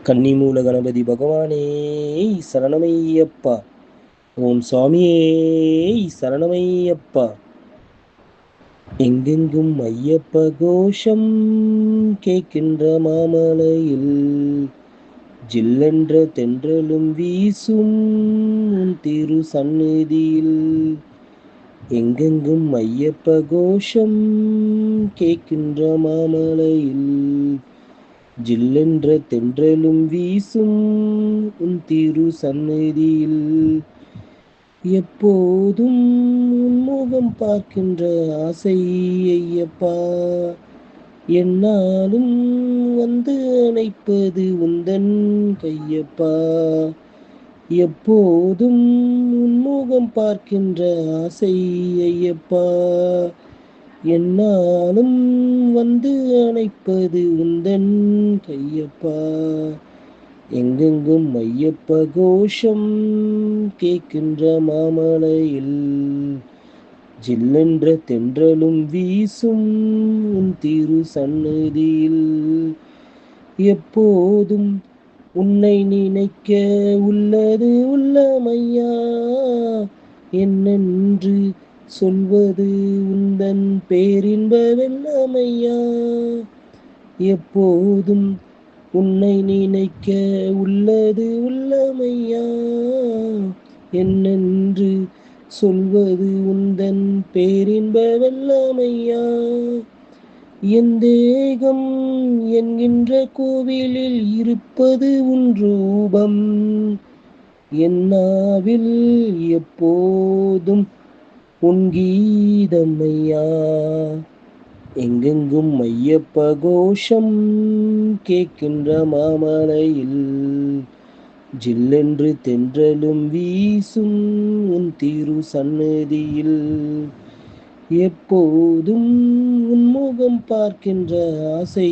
கன்னிமூல கணபதி பகவானே சரணமையப்பா. ஓம் சுவாமியே சரணமையப்பா. எங்கெங்கும் ஐயப்ப கோஷம் கேட்கின்ற மாமலையில் ஜில்லென்ற தென்றலும் வீசும் உன் திரு சந்நிதியில். எங்கெங்கும் ஐயப்ப கோஷம் கேட்கின்ற மாமலையில் ஜில்லென்ற தென்றலும் வீசும் உன் திரு சந்நிதியில். எப்போதும் உன்முகம் பார்க்கின்ற ஆசை ஐயப்பா, என்னாலும் வந்து அணைப்பது உந்தன் கையப்பா. எப்போதும் உன்முகம் பார்க்கின்ற ஆசை ஐயப்பா, என்னாலும் வந்து அணைப்பது உந்தன் கையப்பா. எங்கெங்கும் ஐயப்ப கோஷம் கேட்கின்ற மாமலையில் ஜில்லென்ற தென்றலும் வீசும் உன் திரு சந்நிதியில். எப்போதும் உன்னை நினைக்க உள்ளது உள்ளமையா, என்னென்று சொல்வது உந்தன் பேரின்ப வெள்ளமையா. எப்போதும் உன்னை நினைக்க உள்ளது உள்ளமையா, என்னென்று சொல்வது உந்தன் பேரின்ப வெள்ளமையா. என் தேகம் என்கின்ற கோவிலில் இருப்பது உன் ரூபம், என் நாவில் எப்போதும் உன் கீதமையா. எங்கெங்கும் ஐயப்ப கோஷம் கேட்கின்ற மாமலையில் ஜில்லென்று தென்றலும் வீசும் உன் திரு சந்நிதியில். எப்போதும் உன்முகம் பார்க்கின்ற ஆசை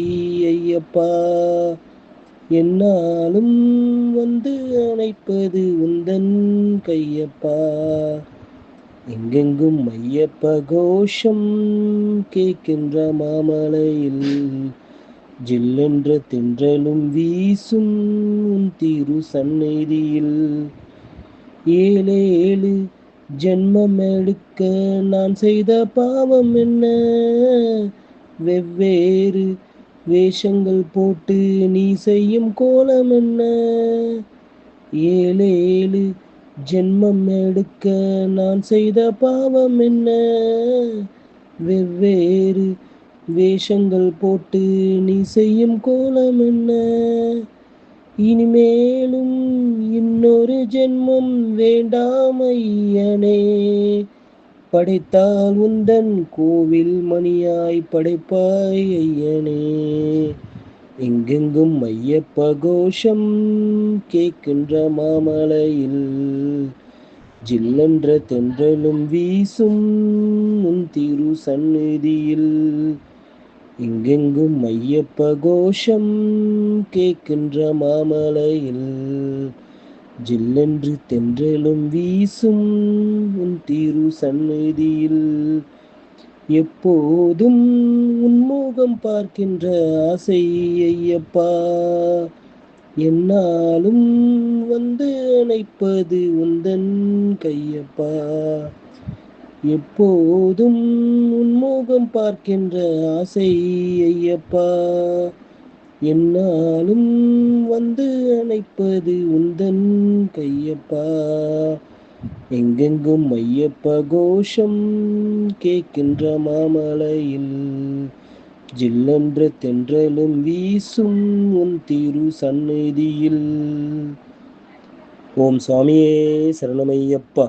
ஐயப்பா, என்னாலும் வந்து அணைப்பது உந்தன் கையப்பா. எங்கெங்கும் ஐயப்ப கோஷம் கேட்கின்ற மாமலையில் ஜில்லென்ற தென்றலும் வீசும் உன் திரு சந்நிதியில். ஏழேழு ஜென்மம் எடுக்க நான் செய்த பாவம் என்ன, வெவ்வேறு வேஷங்கள் போட்டு நீ செய்யும் கோலம் என்ன. ஏழேழு ஜென்மம் எடுக்க நான் செய்த பாவம் என்ன, வெவ்வேறு வேஷங்கள் போட்டு நீ செய்யும் கோலம் என்ன. இனிமேலும் இன்னொரு ஜென்மம் வேண்டாம் ஐயனே, படைத்தால் உந்தன் கோவில் மணியாய் படைப்பாய் ஐயனே. எங்கெங்கும் ஐயப்ப கோஷம் கேட்கின்ற மாமலையில் ஜில்லென்ற தென்றலும் வீசும் உன் திரு சந்நிதியில். எங்கெங்கும் ஐயப்ப கோஷம் கேட்கின்ற மாமலையில் ஜில்லென்று தென்றலும் வீசும் உன் திரு சந்நிதியில். எப்போதும் உன்முகம் பார்க்கின்ற ஆசை ஐயப்பா, என்னாலும் வந்து அணைப்பது உந்தன் கையப்பா. எப்போதும் உன்முகம் பார்க்கின்ற ஆசை ஐயப்பா, என்னாலும் வந்து அணைப்பது உந்தன் கையப்பா. எங்கெங்கும் ஐயப்ப கோஷம் கேட்கின்ற மாமலையில் ஜில்லென்ற தென்றலும் வீசும் உன் திரு சந்நிதியில். ஓம் சுவாமியே சரணமையப்பா.